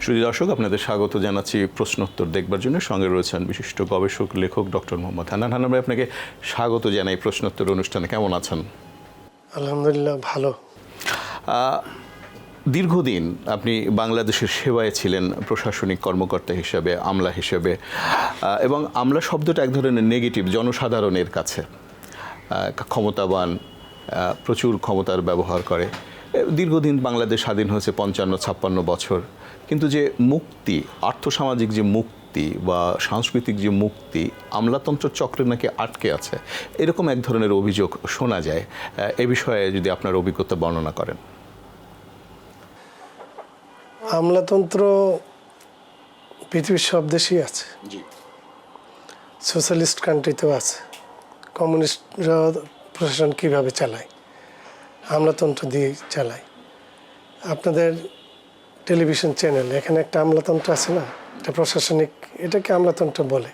সুধী দর্শক, আপনাদের স্বাগত জানাচ্ছি প্রশ্নোত্তর দেখবার জন্য। সঙ্গে রয়েছেন বিশিষ্ট গবেষক লেখক ডক্টর মোহাম্মদ হান্নান। হান্নান ভাই, আপনাকে স্বাগত জানাই প্রশ্নোত্তর অনুষ্ঠানে। কেমন আছেন? আলহামদুলিল্লাহ, ভালো। দীর্ঘদিন আপনি বাংলাদেশের সেবায় ছিলেন, প্রশাসনিক কর্মকর্তা হিসেবে, আমলা হিসেবে, এবং আমলা শব্দটা এক ধরনের নেগেটিভ, জনসাধারণের কাছে ক্ষমতাবান, প্রচুর ক্ষমতার ব্যবহার করে। দীর্ঘদিন বাংলাদেশ স্বাধীন হয়েছে 55-56 বছর, কিন্তু যে মুক্তি, আর্থসামাজিক যে মুক্তি বা সাংস্কৃতিক যে মুক্তি, আমলাতন্ত্র চক্রে নাকি আটকে আছে, এরকম এক ধরনের অভিযোগ শোনা যায়। এ বিষয়ে যদি আপনার অভিজ্ঞতা বর্ণনা করেন। আমলাতন্ত্র পৃথিবীর সব দেশেই আছে, সোশ্যালিস্ট কান্ট্রিতেও আছে। কমিউনিস্টরা প্রশাসন কীভাবে চালায়, আমলাতন্ত্র দিয়ে চালায়। আপনাদের টেলিভিশন চ্যানেল, এখানে একটা আমলাতন্ত্র আছে না, এটা প্রশাসনিক, এটাকে আমলাতন্ত্র বলে।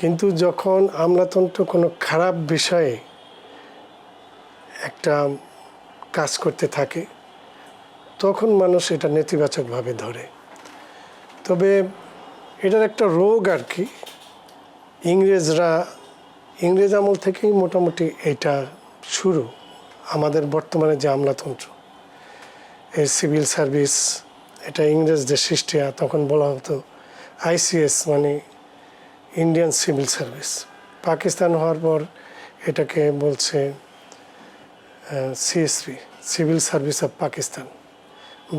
কিন্তু যখন আমলাতন্ত্র কোনো খারাপ বিষয়ে একটা কাজ করতে থাকে, তখন মানুষ এটা নেতিবাচকভাবে ধরে। তবে এটার একটা রোগ আর কি, ইংরেজ আমল থেকেই মোটামুটি এটা শুরু। আমাদের বর্তমানে যে আমলাতন্ত্র, এই সিভিল সার্ভিস, এটা ইংরেজদের সৃষ্টি। তখন বলা হতো আইসিএস, মানে ইন্ডিয়ান সিভিল সার্ভিস। পাকিস্তান হওয়ার পর এটাকে বলছে CSP, civil service of Pakistan.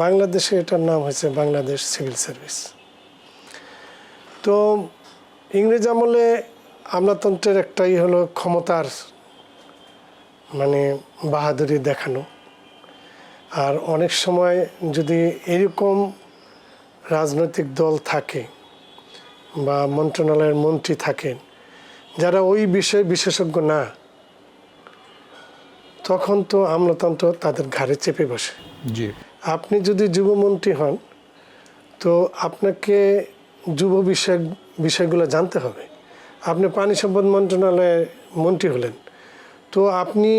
বাংলাদেশে এটার নাম হয়েছে বাংলাদেশ সিভিল সার্ভিস। তো ইংরেজ আমলে আমলাতন্ত্রের একটাই হলো ক্ষমতার মানে বাহাদুরি দেখানো। আর অনেক সময় যদি এরকম রাজনৈতিক দল থাকে বা মন্ত্রণালয়ের মন্ত্রী থাকেন যারা ওই বিষয়ে বিশেষজ্ঞ না, তখন তো আমলাতন্ত্র তাদের ঘাড়ে চেপে বসে। জি। আপনি যদি যুবমন্ত্রী হন, তো আপনাকে যুব বিষয়গুলো জানতে হবে। আপনি পানি সম্পদ মন্ত্রণালয়ের মন্ত্রী হলেন, তো আপনি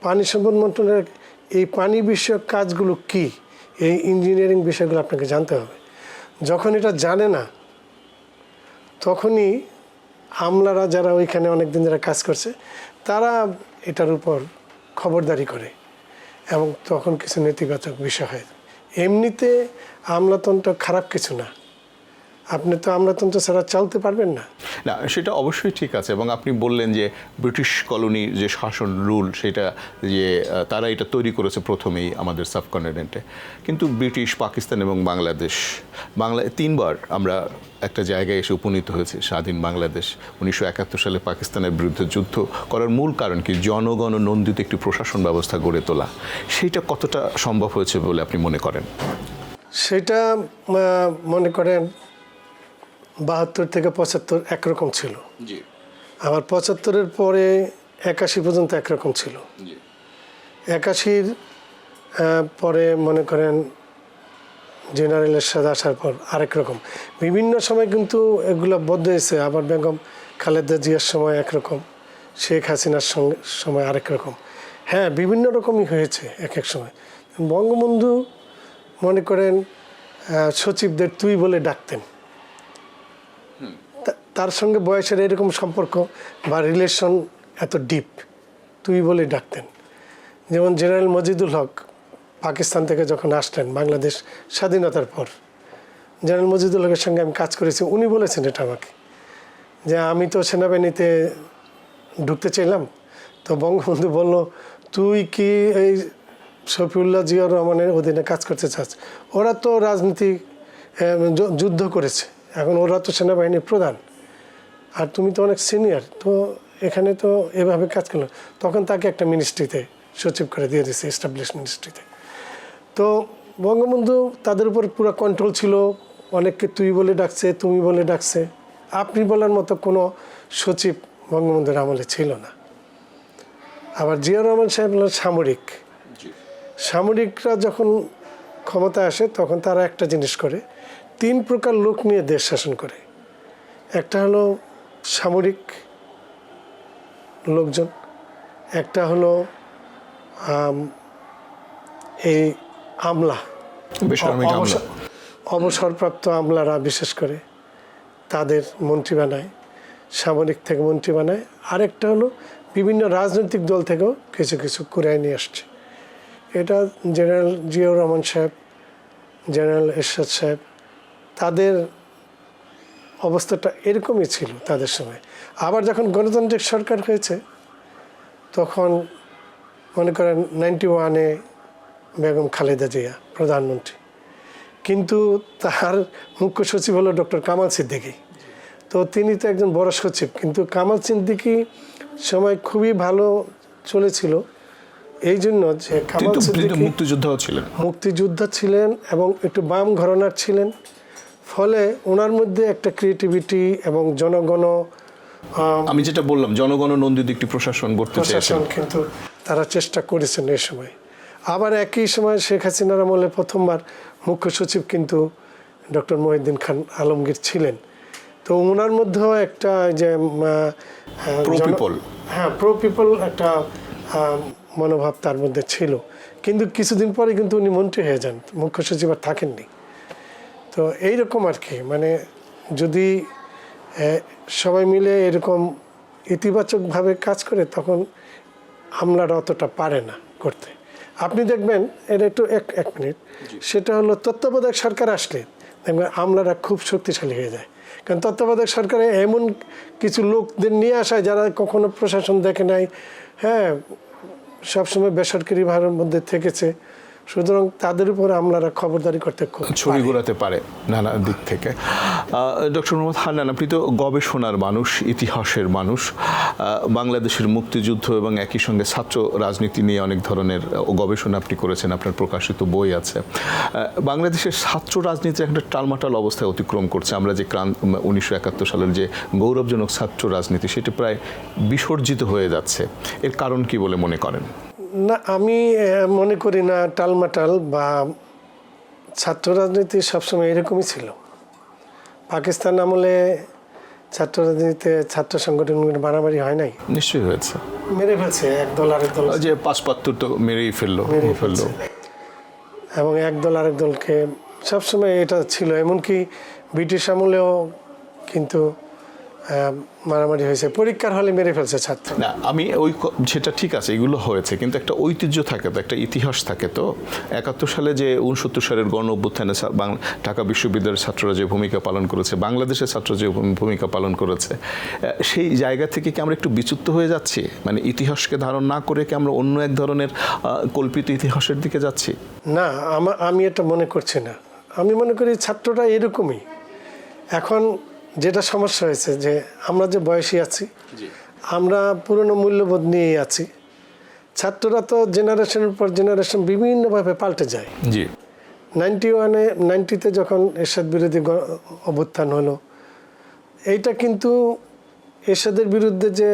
পানি সম্পদ মন্ত্রণালয়ের এই পানি বিষয়ক কাজগুলো কি, এই ইঞ্জিনিয়ারিং বিষয়গুলো আপনাকে জানতে হবে। যখন এটা জানে না, তখনই আমলারা যারা ওইখানে অনেক দিন ধরে কাজ করছে, তারা এটার উপর খবরদারি করে এবং তখন কিছু নেতিবাচক বিষয় হয়। এমনিতে আমলাতন্ত্র খারাপ কিছু না, আপনি তো আমলাতন্ত্র ছাড়া চলতে পারবেন না। না, সেটা অবশ্যই ঠিক আছে। এবং আপনি বললেন যে ব্রিটিশ কলোনির যে শাসন রুল, সেটা যে তারা এটা তৈরি করেছে প্রথমেই আমাদের সাবকন্টিনেন্টে। কিন্তু ব্রিটিশ, পাকিস্তান এবং বাংলাদেশ, তিনবার আমরা একটা জায়গায় এসে উপনীত হয়েছে স্বাধীন বাংলাদেশ। 1971 সালে পাকিস্তানের বিরুদ্ধে যুদ্ধ করার মূল কারণ কি? জনগণ নন্দিত একটি প্রশাসন ব্যবস্থা গড়ে তোলা। সেইটা কতটা সম্ভব হয়েছে বলে আপনি মনে করেন? সেটা মনে করেন 72 থেকে 75 একরকম ছিল, আবার 75-এর পরে 81 পর্যন্ত একরকম ছিল। 81-র পরে মনে করেন জেনারেলের সাথে আসার পর আরেক রকম। বিভিন্ন সময় কিন্তু এগুলো বদলেছে। আবার বেগম খালেদা জিয়ার সময় একরকম, শেখ হাসিনার সময় আরেক রকম। হ্যাঁ, বিভিন্ন রকমই হয়েছে এক এক সময়। বঙ্গবন্ধু মনে করেন সচিবদের তুই বলে ডাকতেন, তার সঙ্গে বয়সের এরকম সম্পর্ক বা রিলেশন এত ডিপ, তুই বলে ডাকতেন। যেমন জেনারেল মজিদুল হক পাকিস্তান থেকে যখন আসলেন বাংলাদেশ স্বাধীনতার পর, জেনারেল মজিদুল হকের সঙ্গে আমি কাজ করেছি। উনি বলেছেন এটা আমাকে, যে আমি তো সেনাবাহিনীতে ঢুকতে চাইলাম, তো বঙ্গবন্ধু বলল, তুই কি এই শফিউল্লাহ জিয়াউর রহমানের অধীনে কাজ করতে চাস? ওরা তো রাজনীতি যুদ্ধ করেছে, এখন ওরা তো সেনাবাহিনীর প্রধান, আর তুমি তো অনেক সিনিয়র, তো এখানে তো এভাবে কাজ করলো। তখন তাকে একটা মিনিস্ট্রিতে সচিব করে দিয়ে দিয়েছে, এস্টাবলিশ মিনিস্ট্রিতে। তো বঙ্গবন্ধু তাদের উপর পুরো কন্ট্রোল ছিল। অনেককে তুই বলে ডাকছে, তুমি বলে ডাকছে। আপনি বলার মতো কোনো সচিব বঙ্গবন্ধুর আমলে ছিল না। আবার জিয়াউর রহমান সাহেব হলেন সামরিকরা যখন ক্ষমতায় আসে, তখন তারা একটা জিনিস করে, 3 প্রকার লোক নিয়ে দেশ শাসন করে। একটা হলো সামরিক লোকজন, একটা হলো এই আমলা, অবসরপ্রাপ্ত আমলারা বিশেষ করে তাদের মন্ত্রী বানায়, সামরিক থেকে মন্ত্রী বানায়। আরেকটা হলো বিভিন্ন রাজনৈতিক দল থেকেও কিছু কিছু কুড়ায় নিয়ে আসছে। এটা জেনারেল জিয়াউর রহমান সাহেব, জেনারেল এরশাদ সাহেব, তাদের অবস্থাটা এরকমই ছিল তাদের সময়। আবার যখন গণতান্ত্রিক সরকার হয়েছে তখন মনে করেন 91-এ বেগম খালেদা জিয়া প্রধানমন্ত্রী, কিন্তু তার মুখ্য সচিব হলো ডক্টর কামাল সিদ্দিকী। তো তিনি তো একজন বড় সচিব, কিন্তু কামাল সিদ্দিকী সময় খুবই ভালো চলেছিল এই জন্য যে কামাল সিদ্দিকী মুক্তিযোদ্ধা ছিলেন এবং একটু বাম ঘরানার ছিলেন। ফলে ওনার মধ্যে একটা ক্রিয়েটিভিটি এবং জনগণ, আমি যেটা বললাম, জনগণ নন্দিত একটি প্রশাসন গড়তে চেয়েছেন, কিন্তু তারা চেষ্টা করেছেন এই সময়। আবার একই সময় শেখ হাসিনার আমলে প্রথমবার মুখ্য সচিব কিন্তু ডক্টর মহিউদ্দিন খান আলমগীর ছিলেন। তো ওনার মধ্যেও একটা যে প্রো পিপল একটা মনোভাব তার মধ্যে ছিল। কিন্তু কিছুদিন পরে কিন্তু উনি মন্ত্রী হয়ে যান, মুখ্য সচিব আর থাকেননি। তো এইরকম আর কি, মানে যদি সবাই মিলে এরকম ইতিবাচকভাবে কাজ করে তখন আমলারা অতটা পারে না করতে। আপনি দেখবেন এটা একটু এক মিনিট, সেটা হলো তত্ত্বাবধায়ক সরকার আসলে দেখবেন আমলারা খুব শক্তিশালী হয়ে যায়। কারণ তত্ত্বাবধায়ক সরকারে এমন কিছু লোকদের নিয়ে আসায় যারা কখনো প্রশাসন দেখে নাই, হ্যাঁ, সবসময় বেসরকারি ভাড়ার মধ্যে থেকেছে, সুতরাং তাদের উপরে আমলারা খবরদারি করতে ছড়ি ঘোরাতে পারে নানা দিক থেকে। ডক্টর মোহাম্মদ হান্নান, আপনি তো গবেষণার মানুষ, ইতিহাসের মানুষ। বাংলাদেশের মুক্তিযুদ্ধ এবং একই সঙ্গে ছাত্র রাজনীতি নিয়ে অনেক ধরনের গবেষণা আপনি করেছেন, আপনার প্রকাশিত বই আছে। বাংলাদেশের ছাত্র রাজনীতি একটা টালমাটাল অবস্থায় অতিক্রম করছে। আমরা যে 1971 সালের যে গৌরবজনক ছাত্র রাজনীতি, সেটি প্রায় বিসর্জিত হয়ে যাচ্ছে। এর কারণ কি বলে মনে করেন? না, আমি মনে করি না টালমাটাল বা ছাত্র রাজনীতি সবসময় এরকমই ছিল। পাকিস্তান আমলে ছাত্র রাজনীতিতে ছাত্র সংগঠনগুলো মারামারি হয় নাই? নিশ্চয়ই হয়েছে, মেরে ফেলছে এক দল আরেক দল, যে 5-75 তো মেরেই ফেললো। এবং এক দল আরেক দলকে সবসময় এটা ছিল। এমনকি ব্রিটিশ আমলেও কিন্তু মারামারি হয়েছে, পরীক্ষার হলে মেরে ফেলছে ছাত্র। না, আমি সেটা ঠিক আছে, এগুলো হয়েছে, কিন্তু একটা ঐতিহ্য থাকে তো, একটা ইতিহাস থাকে তো। 71 সালে যে 69 সালের গণ অভ্যুত্থানে ঢাকা বিশ্ববিদ্যালয়ের ছাত্ররা যে ভূমিকা পালন করেছে, বাংলাদেশের ছাত্র যে ভূমিকা পালন করেছে, সেই জায়গা থেকে কি আমরা একটু বিচ্যুত হয়ে যাচ্ছি? মানে ইতিহাসকে ধারণ না করে কি আমরা অন্য এক ধরনের কল্পিত ইতিহাসের দিকে যাচ্ছি? না, আমি এটা মনে করছি না। আমি মনে করি ছাত্ররা এরকমই। এখন যেটা সমস্যা হয়েছে যে আমরা যে বয়সী আছি, আমরা পুরনো মূল্যবোধ নিয়েই আছি। ছাত্ররা তো জেনারেশনের পর জেনারেশন বিভিন্নভাবে পাল্টে যায়। জি, 90-তে যখন এরশাদ বিরোধী অভ্যুত্থান হলো, এইটা কিন্তু এরশাদের বিরুদ্ধে যে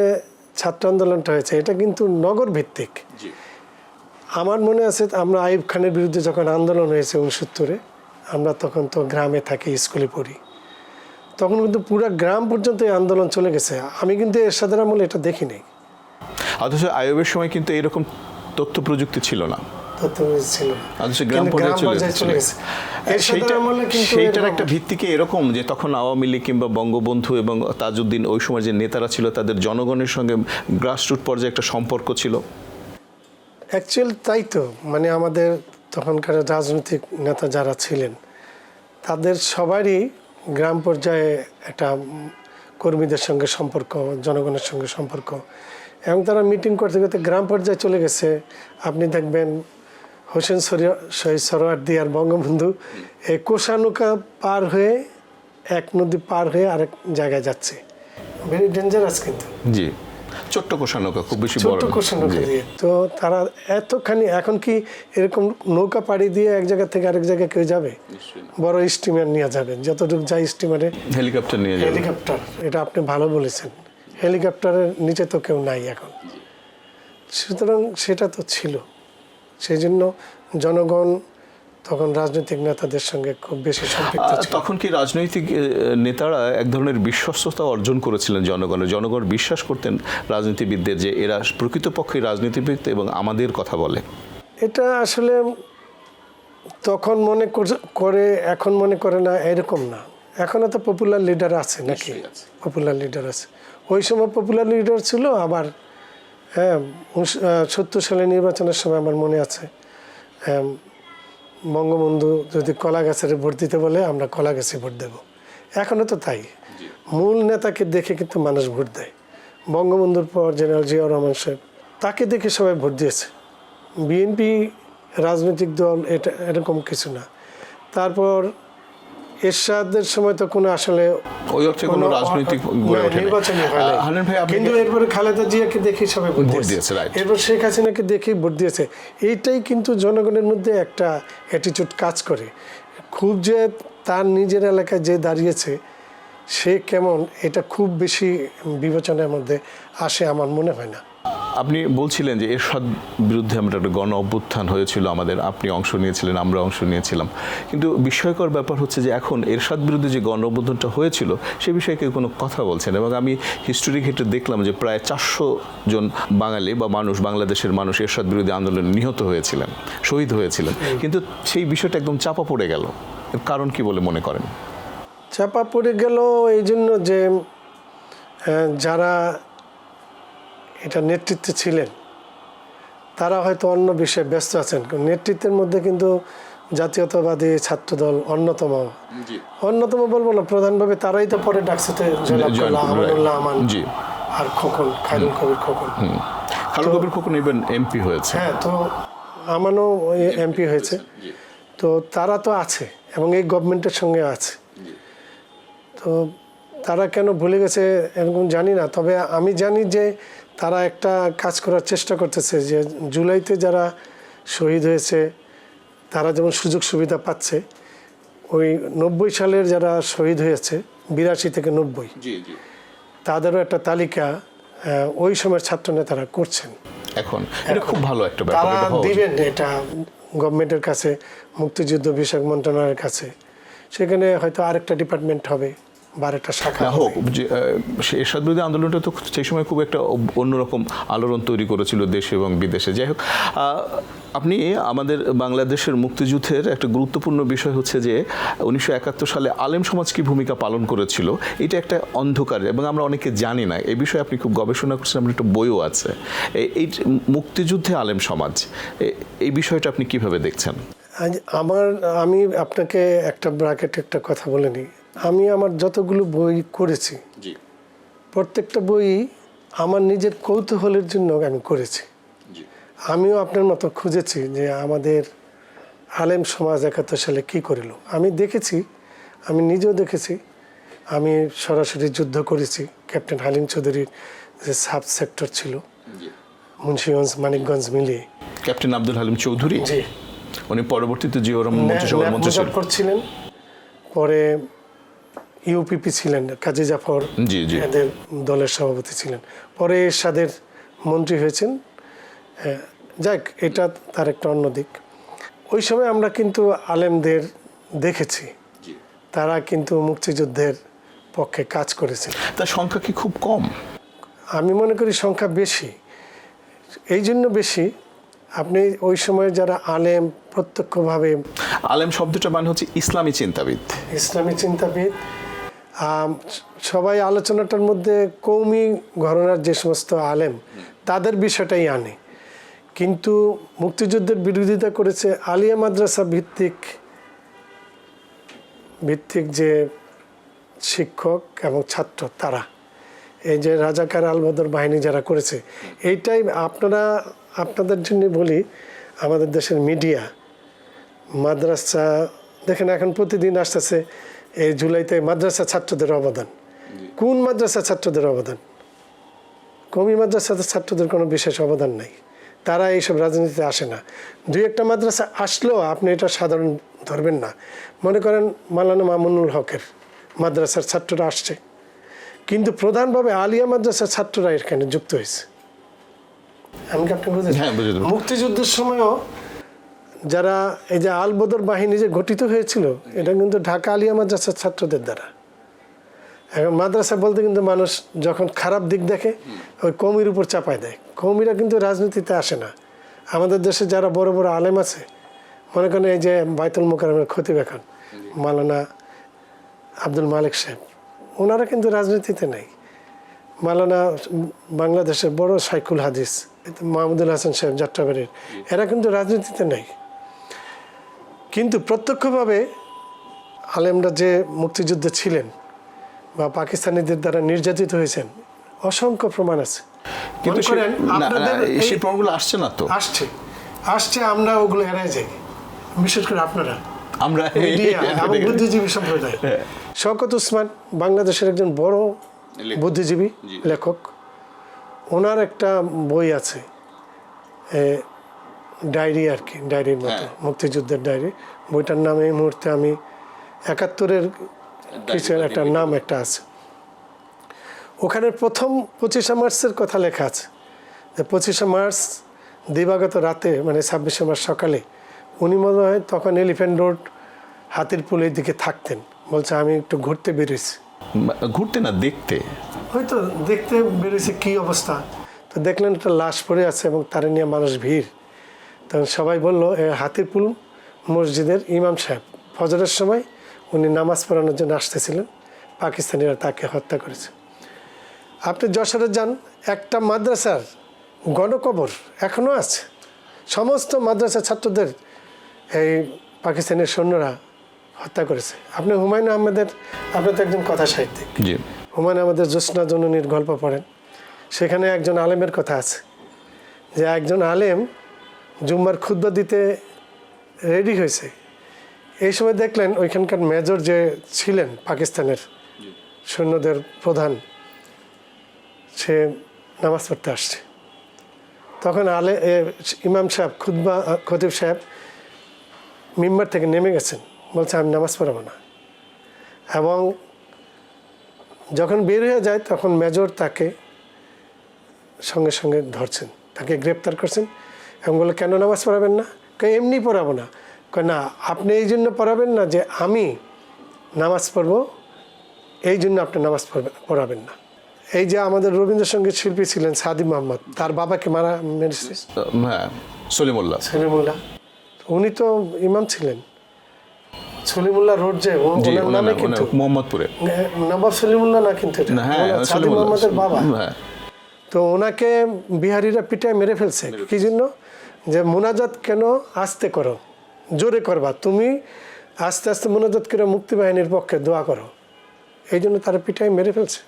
ছাত্র আন্দোলনটা হয়েছে এটা কিন্তু নগর ভিত্তিক। আমার মনে আছে আমরা আইয়ুব খানের বিরুদ্ধে যখন আন্দোলন হয়েছে 69-এ, আমরা তখন তো গ্রামে থাকি, স্কুলে পড়ি, তখন কিন্তু পুরো গ্রাম পর্যন্ত এই আন্দোলন চলে গেছে। আমি কিন্তু এরশাদের আমলে এটা দেখি নাই। অথচ আইয়ুবের সময় কিন্তু এরকম তথ্য প্রযুক্তি ছিল না, সেইটার একটা ভিত্তিকে এরকম যে তখন আওয়ামী লীগ কিংবা বঙ্গবন্ধু এবং তাজউদ্দিন ওই সময় যে নেতারা ছিল তাদের জনগণের সঙ্গে গ্রাসরুট পর্যায়ে একটা সম্পর্ক ছিল। অ্যাকচুয়াল তাই তো, মানে আমাদের তখনকার রাজনৈতিক নেতা যারা ছিলেন তাদের সবারই গ্রাম পর্যায়ে একটা কর্মীদের সঙ্গে সম্পর্ক, জনগণের সঙ্গে সম্পর্ক, এবং তারা মিটিং করতে করতে গ্রাম পর্যায়ে চলে গেছে। আপনি দেখবেন হোসেন শহীদ সোহরাওয়ার্দী আর বঙ্গবন্ধু এই কোষানৌকা পার হয়ে, এক নদী পার হয়ে আরেক জায়গায় যাচ্ছে। ভেরি ডেঞ্জারাস কিন্তু। জি, ছোট্ট কোষানৌকা, খুব বেশি বড় ছোট্ট কোষানৌকা দিয়ে। তো তারা এতখানি, এখন কি এরকম নৌকা পাড়ি দিয়ে এক জায়গা থেকে আরেক জায়গায় কেউ যাবে? বড় স্টিমার নিয়ে যাবেন, যতটুকু যায় স্টিমারে, হেলিকপ্টার নিয়ে যাবে। হেলিকপ্টার, এটা আপনি ভালো বলেছেন, হেলিকপ্টারের নিচে তো কেউ নাই এখন। সুতরাং সেটা তো ছিল, সেই জন্য জনগণ তখন রাজনৈতিক নেতাদের সঙ্গে খুব বেশি সম্পৃক্ত ছিল। তখন কি রাজনৈতিক নেতারা এক ধরনের বিশ্বস্ততা অর্জন করেছিলেন জনগণের? জনগণ বিশ্বাস করতেন রাজনীতিবিদদের যে এরা প্রকৃতপক্ষে রাজনীতিবিদ এবং আমাদের কথা বলে? এটা আসলে তখন মনে করে এখন মনে করে না, এরকম না। এখনও তো পপুলার লিডার আছে নাকি? পপুলার লিডার আছে। ওই সময় পপুলার লিডার ছিল। আবার হ্যাঁ, 70 সালে নির্বাচনের সময় আমার মনে আছে, বঙ্গবন্ধু যদি কলা গাছের ভোট দিতে বলে আমরা কলা গাছে ভোট দেব। এখনও তো তাই, মূল নেতাকে দেখে কিন্তু মানুষ ভোট দেয়। বঙ্গবন্ধুর পর জেনারেল জিয়াউর রহমান সাহেব, তাকে দেখে সবাই ভোট দিয়েছে। বিএনপি রাজনৈতিক দল এটা এরকম কিছু না। তারপর এরশাদের সময় তো কোনো আসলে ওই অর্থে কোনো রাজনৈতিক নির্বাচনই হয় নাই। হান্নান ভাই, কিন্তু এরপরে খালেদা জিয়াকে দেখে সবাই ভোট দিয়েছে, রাইট। এরপর শেখ হাসিনাকে দেখেই ভোট দিয়েছে। এইটাই কিন্তু জনগণের মধ্যে একটা অ্যাটিটিউড কাজ করে। খুব যে তার নিজের এলাকায় যে দাঁড়িয়েছে সে কেমন, এটা খুব বেশি বিবেচনার মধ্যে আসে আমার মনে হয় না। আপনি বলছিলেন যে এরশাদ বিরুদ্ধে আমরা একটা গণ অভ্যুত্থান হয়েছিল আমাদের, আপনি অংশ নিয়েছিলেন, আমরা অংশ নিয়েছিলাম। কিন্তু বিস্ময়কর ব্যাপার হচ্ছে যে এখন এরশাদ বিরুদ্ধে যে গণ অভ্যুত্থানটা হয়েছিল সে বিষয়ে কেউ কোনো কথা বলছেন। এবং আমি হিস্টোরি ঘেটে দেখলাম যে প্রায় 400 জন বাঙালি বা মানুষ, বাংলাদেশের মানুষ এরশাদ বিরোধী আন্দোলনে নিহত হয়েছিলেন, শহীদ হয়েছিলেন। কিন্তু সেই বিষয়টা একদম চাপা পড়ে গেল। এর কারণ কি বলে মনে করেন? চাপা পড়ে গেল এই জন্য যে যারা এটা নেতৃত্বে ছিলেন তারা হয়তো অন্য বিষয়ে ব্যস্ত আছেন। নেতৃত্বের মধ্যে কিন্তু জাতীয়তাবাদী ছাত্রদল অন্যতম বলবো না, প্রধানভাবে তারাই তো পরে ডাকছে আমানুল্লাহ আমান আর খোকন, খায়রুল কবির খোকন। খায়রুল কবির খোকন ইভেন এমপি হয়েছে। হ্যাঁ, তো আমানও এমপি হয়েছে। তো তারা তো আছে এবং এই গভর্নমেন্টের সঙ্গে আছে। তো তারা কেন ভুলে গেছে এরকম জানি না। তবে আমি জানি যে তারা একটা কাজ করার চেষ্টা করতেছে, যে জুলাইতে যারা শহীদ হয়েছে তারা যেমন সুযোগ সুবিধা পাচ্ছে, ওই 90 সালের যারা শহীদ হয়েছে 82 থেকে 90, তাদেরও একটা তালিকা ওই সময়ের ছাত্র নেতারা করছেন। এখন এটা খুব ভালো একটা ব্যাপার, তারা দিবেন এটা গভর্নমেন্টের কাছে, মুক্তিযুদ্ধ বিষয়ক মন্ত্রণালয়ের কাছে। সেখানে হয়তো আরেকটা ডিপার্টমেন্ট হবে বা আরেকটা শাখা হোক। এরশাদ বিরোধী আন্দোলনটা তো সেই সময় খুব একটা অন্যরকম আলোড়ন তৈরি করেছিল দেশে এবং বিদেশে। যাই হোক, আপনি আমাদের বাংলাদেশের মুক্তিযুদ্ধের একটা গুরুত্বপূর্ণ বিষয় হচ্ছে যে 1971 সালে আলেম সমাজ কি ভূমিকা পালন করেছিল, এটা একটা অন্ধকার এবং আমরা অনেকে জানি না। এই বিষয়ে আপনি খুব গবেষণা করছেন, আপনার একটা বইও আছে। এই মুক্তিযুদ্ধে আলেম সমাজ, এই বিষয়টা আপনি কিভাবে দেখছেন? আমি আপনাকে একটা ব্র্যাকেটে একটা কথা বলে নিই। আমি আমার যতগুলো বই করেছি প্রত্যেকটা বই আমার নিজের কৌতূহলের জন্য আমি করেছি। আমিও আপনার মতো খুঁজেছি যে আমাদের আলেম সমাজ 71 সালে কী করিল। আমি দেখেছি, আমি নিজেও দেখেছি। আমি সরাসরি যুদ্ধ করেছি। ক্যাপ্টেন হালিম চৌধুরীর যে সাব সেক্টর ছিল মুন্সিগঞ্জ মানিকগঞ্জ মিলিয়ে, ক্যাপ্টেন আব্দুল হালিম চৌধুরী, জি, উনি পরবর্তীতে জিয়াউর রহমান মন্ত্রিসভার মন্ত্রী ছিলেন। পরে ইউপিপি ছিলেন, কাজী জাফর এদের দলের সভাপতি ছিলেন। পরে এরশাদের মন্ত্রী হয়েছেন। যাক, এটা তার একটা অন্য দিক। ওই সময় আমরা কিন্তু আলেমদের দেখেছি, তারা কিন্তু মুক্তিযুদ্ধের পক্ষে কাজ করেছে। তার সংখ্যা কি খুব কম? আমি মনে করি সংখ্যা বেশি। এই জন্য বেশি, আপনি ওই সময় যারা আলেম, প্রত্যক্ষভাবে আলেম শব্দটা মানে হচ্ছে ইসলামী চিন্তাবিদ। ইসলামী চিন্তাবিদ। সবাই আলোচনাটার মধ্যে কওমি ঘরানার যে সমস্ত আলেম তাদের বিষয়টাই আনে, কিন্তু মুক্তিযুদ্ধের বিরোধিতা করেছে আলিয়া মাদ্রাসা ভিত্তিক যে শিক্ষক এবং ছাত্র, তারা এই যে রাজাকার আলবদর বাহিনী যারা করেছে। এইটাই আপনাদের জন্য বলি, আমাদের দেশের মিডিয়া, মাদ্রাসা দেখেন এখন প্রতিদিন আসতেছে এই জুলাইতে মাদ্রাসা ছাত্রদের অবদান। কোন মাদ্রাসা ছাত্রদের অবদান? কওমি মাদ্রাসা ছাত্রদের কোনো বিশেষ অবদান নাই, তারা এইসব রাজনীতিতে আসে না। দুই একটা মাদ্রাসা আসলেও আপনি এটা সাধারণ ধরবেন না। মনে করেন মাওলানা মামুনুল হকের মাদ্রাসার ছাত্ররা আসছে, কিন্তু প্রধানভাবে আলিয়া মাদ্রাসার ছাত্ররা এখানে যুক্ত হয়েছে। আমি কি আপনি বুঝেছেন? মুক্তিযুদ্ধের সময়ও যারা এই যে আলবদর বাহিনী যে গঠিত হয়েছিল, এটা কিন্তু ঢাকা আলিয়া মাদ্রাসার ছাত্রদের দ্বারা। এখন মাদ্রাসা বলতে কিন্তু মানুষ যখন খারাপ দিক দেখে ওই কওমির উপর চাপায় দেয়। কওমিরা কিন্তু রাজনীতিতে আসে না। আমাদের দেশে যারা বড় বড় আলেম আছে, মনে করেন এই যে বাইতুল মোকাররমের খতিব এখন মাওলানা আব্দুল মালিক সাহেব, ওনারা কিন্তু রাজনীতিতে নেই। মাওলানা বাংলাদেশের বড় শাইখুল হাদিস মাহমুদুল হাসান সাহেব যাত্রাবাড়ির, এরা কিন্তু রাজনীতিতে নেই। কিন্তু প্রত্যক্ষভাবে আলেমরা যে মুক্তিযুদ্ধে ছিলেন বা পাকিস্তানিদের দ্বারা নির্যাতিত হয়েছেন অসংখ্য প্রমাণ আছে। কিন্তু মনে করেন আপনাদের সেই প্রমাণগুলো আসছে না তো। আসছে আমরা ওগুলো এড়াই যাই, বিশেষ করে আপনারা আমরা মিডিয়া এবং বুদ্ধিজীবী সম্প্রদায়। শওকত উসমান বাংলাদেশের একজন বড় বুদ্ধিজীবী লেখক, ওনার একটা বই আছে ডায়েরি আর কি, ডায়েরির মতো, মুক্তিযুদ্ধের ডায়েরি। বইটার নাম এই মুহূর্তে আমি ৭১-এর কিছু একটা নাম একটা আছে। ওখানে প্রথম ২৫শে মার্চের কথা লেখা আছে যে ২৫শে মার্চ দিবাগত রাতে, মানে ২৬শে মার্চ সকালে উনি মনে হয় তখন এলিফ্যান্ট রোড হাতিরপুল এই দিকে থাকতেন। বলছে আমি একটু ঘুরতে বেরিয়েছি। ঘুরতে না, দেখতে, হয়তো দেখতে বেরিয়েছে কী অবস্থা। তো দেখলেন একটা লাশ পড়ে আছে এবং তারে নিয়ে মানুষ ভিড়। তখন সবাই বলল হাতিরপুল মসজিদের ইমাম সাহেব ফজরের সময় উনি নামাজ পড়ানোর জন্য আসতেছিলেন, পাকিস্তানিরা তাকে হত্যা করেছে। আপনি যশোরে যান, একটা মাদ্রাসার গণকবর এখনও আছে। সমস্ত মাদ্রাসা ছাত্রদের এই পাকিস্তানের সৈন্যরা হত্যা করেছে। আপনি হুমায়ুন আহমেদের, আপনি তো একজন কথা সাহিত্যিক, হুমায়ুন আহমেদের জ্যোৎস্না জননীর গল্প পড়েন, সেখানে একজন আলেমের কথা আছে যে একজন আলেম জুম্মার খুতবা দিতে রেডি হয়েছে। এই সময় দেখলেন ওইখানকার মেজর যে ছিলেন পাকিস্তানের সৈন্যদের প্রধান, সে নামাজ পড়তে আসছে। তখন ইমাম সাহেব খতিব সাহেব মিম্বার থেকে নেমে গেছেন, বলছে আমি নামাজ পড়াবো না। এবং যখন বের হয়ে যায় তখন মেজর তাকে সঙ্গে সঙ্গে ধরছেন, তাকে গ্রেপ্তার করছেন এবং বলে কেন নামাজ পড়াবেন না? এমনি পড়াবো না। না, আপনি এই জন্য পড়াবেন না যে আমি নামাজ পড়বো, এই জন্য আপনি নামাজ পড়াবেন না। এই যে আমাদের রবীন্দ্রসঙ্গীত শিল্পী ছিলেন সাদি মোহাম্মদ, তার বাবাকে মেরেছে সলিমুল্লাহ, উনি তো ইমাম ছিলেন। সলিমুল্লাহ রোড যে ওনার নামে কিন্তু মোহাম্মদপুরে নবাব সলিমুল্লাহ না, কিন্তু সাদি মোহাম্মদের বাবা। তো ওনাকে বিহারিরা পিটায় মেরে ফেলছে। কি জন্য? যে মোনাজাত কেন আস্তে করো, জোরে করবা, তুমি আস্তে আস্তে মোনাজাত করে মুক্তিবাহিনীর পক্ষে দোয়া করো, এই জন্য তারা পিটায় মেরে ফেলছে।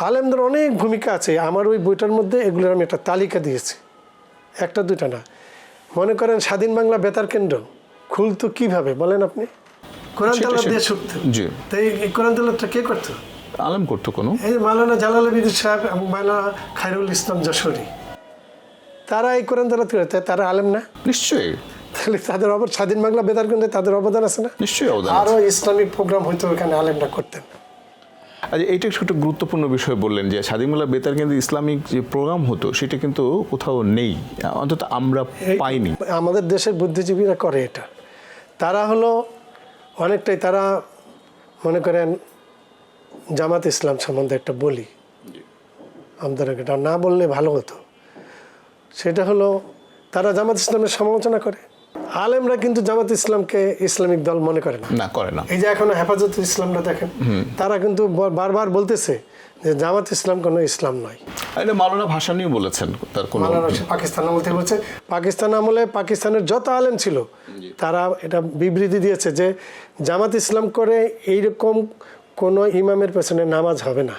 আলেমদের অনেক ভূমিকা আছে। আমার ওই বইটার মধ্যে এগুলোর আমি একটা তালিকা দিয়েছি, একটা দুইটা না। মনে করেন স্বাধীন বাংলা বেতার কেন্দ্র খুলতো কিভাবে বলেন আপনি? কোরআন তেলাওয়াত দিয়ে ছুটতো। তো এই কোরআন তেলাওয়াতটা কে করতো? আলেম করতো। কোনো এই যে মাওলানা জালালাবাদী সাহেব এবং মাওলানা খায়রুল ইসলাম যশোরী, তারা এই কোরআন তেলাওয়াত করে, তারা আলেম না? নিশ্চয়ই। তাহলে তাদের স্বাধীন বাংলা বেতার কেন্দ্রে তাদের অবদান আছে না? নিশ্চয়ই অবদান। আরও ইসলামিক প্রোগ্রাম হয়তো ওখানে আলেমরা করতেন। আচ্ছা, এইটা একটা গুরুত্বপূর্ণ বিষয় বললেন যে স্বাধীন বাংলা বেতার কেন্দ্রে ইসলামিক যে প্রোগ্রাম হতো সেটা কিন্তু কোথাও নেই, অন্তত আমরা পাইনি। আমাদের দেশের বুদ্ধিজীবীরা করে এটা। তারা হলো অনেকটাই, তারা মনে করেন জামাত ইসলাম সম্বন্ধে একটা বলি, আমাদের এটা না বললে ভালো হতো। সেটা হলো তারা জামাত ইসলামের সমালোচনা করে। আলেমরা কিন্তু জামাত ইসলামকে ইসলামিক দল মনে করে না, করে না। এই যে এখন হেফাজত ইসলামরা দেখেন, তারা কিন্তু বারবার বলতেছে যে জামাত ইসলাম কোনো ইসলাম নয়। এটা মাওলানা ভাসানীও বলেছেন, তার কোনো পাকিস্তান আমল থেকে বলছে, পাকিস্তান আমলে পাকিস্তানের যত আলেম ছিল তারা এটা বিবৃতি দিয়েছে যে জামাত ইসলাম করে এইরকম কোনো ইমামের পেছনে নামাজ হবে না।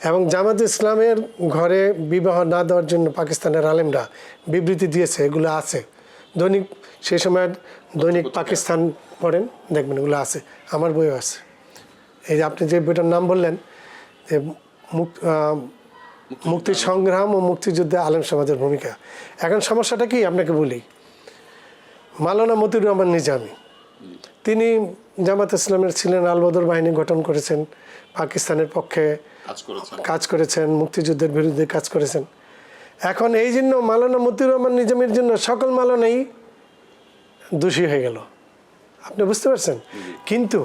এবং জামাত ইসলামের ঘরে বিবাহ না দেওয়ার জন্য পাকিস্তানের আলেমরা বিবৃতি দিয়েছে, এগুলো আছে দৈনিক, সেই সময় দৈনিক পাকিস্তান পড়েন, দেখবেন এগুলো আছে, আমার বইও আছে। এই যে আপনি যে বইটার নাম বললেন যে মুক্তি সংগ্রাম ও মুক্তিযুদ্ধে আলেম সমাজের ভূমিকা। এখন সমস্যাটা কি আপনাকে বলি। মাওলানা মতিউর রহমান নিজামী, তিনি জামাত ইসলামের ছিলেন, আলবদর বাহিনী গঠন করেছেন, পাকিস্তানের পক্ষে কাজ করেছেন, মুক্তিযুদ্ধের বিরুদ্ধে কাজ করেছেন। এখন এই জন্য মাওলানা মতিউর রহমান নিজামীর জন্য সকল মাওলানাই দোষী হয়ে গেল, আপনি বুঝতে পারছেন। কিন্তু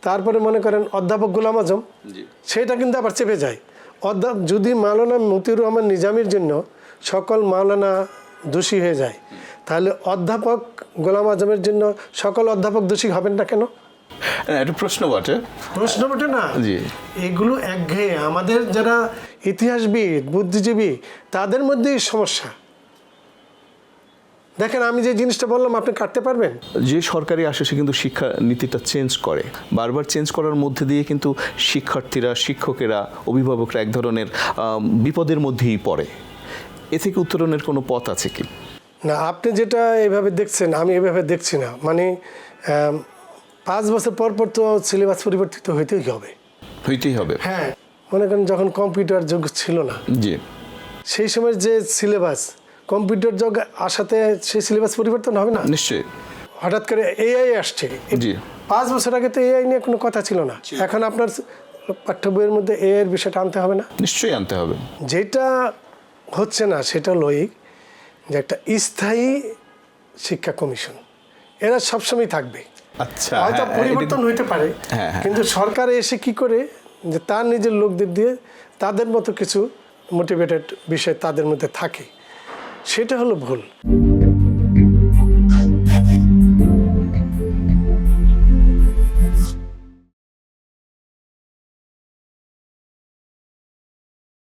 তারপরে মনে করেন অধ্যাপক গোলাম আজম, সেটা কিন্তু আবার চেপে যায়। যদি মাওলানা মতিউর রহমান নিজামীর জন্য সকল মাওলানা দোষী হয়ে যায়, তাহলে অধ্যাপক গোলাম আজমের জন্য সকল অধ্যাপক দোষী হবেন না কেন? একটা প্রশ্ন বটে। প্রশ্ন ওঠে না? জি। এগুলো একঘেয়ে। আমাদের যারা ইতিহাসবিদ, বুদ্ধিজীবী, তাদের মধ্যেই সমস্যা। দেখেন, আমি যে জিনিসটা বললাম আপনি কাটতে পারবেন? যে সরকারি আসে সে কিন্তু শিক্ষা নীতিটা চেঞ্জ করে, বারবার চেঞ্জ করার মধ্যে দিয়ে কিন্তু শিক্ষার্থীরা, শিক্ষকেরা, অভিভাবকরা এক ধরনের বিপদের মধ্যেই পড়ে। এ থেকে উত্তরণের কোনো পথ আছে কি? না, আপনি যেটা এভাবে দেখছেন আমি এভাবে দেখছি না। মানে 5 বছর পর পর তো সিলেবাস পরিবর্তিত হইতেই হবে। হইতেই হবে। হ্যাঁ, মনে করেন যখন কম্পিউটার যুগ ছিল না, জি। সেই সময় যে সিলেবাস, কম্পিউটার যুগ আসাতে সেই সিলেবাস পরিবর্তন হবে না? নিশ্চয়ই। হঠাৎ করে এআই আসছে। জি। 5 বছর আগে তো এআই নিয়ে কোনো কথা ছিল না। এখন আপনার পাঠ্য বইয়ের মধ্যে এআই এর বিষয়টা আনতে হবে না? নিশ্চয়ই আনতে হবে। যেটা হচ্ছে না সেটা হলো যে একটা স্থায়ী শিক্ষা কমিশন, এরা সবসময় থাকবে। আচ্ছা, হয়তো পরিবর্তন হইতে পারে, কিন্তু সরকার এসে কি করে যে তার নিজের লোকদের দিয়ে তাদের মতো কিছু মোটিভেটেড বিষয় তাদের মধ্যে থাকে, সেটা হলো ভুল।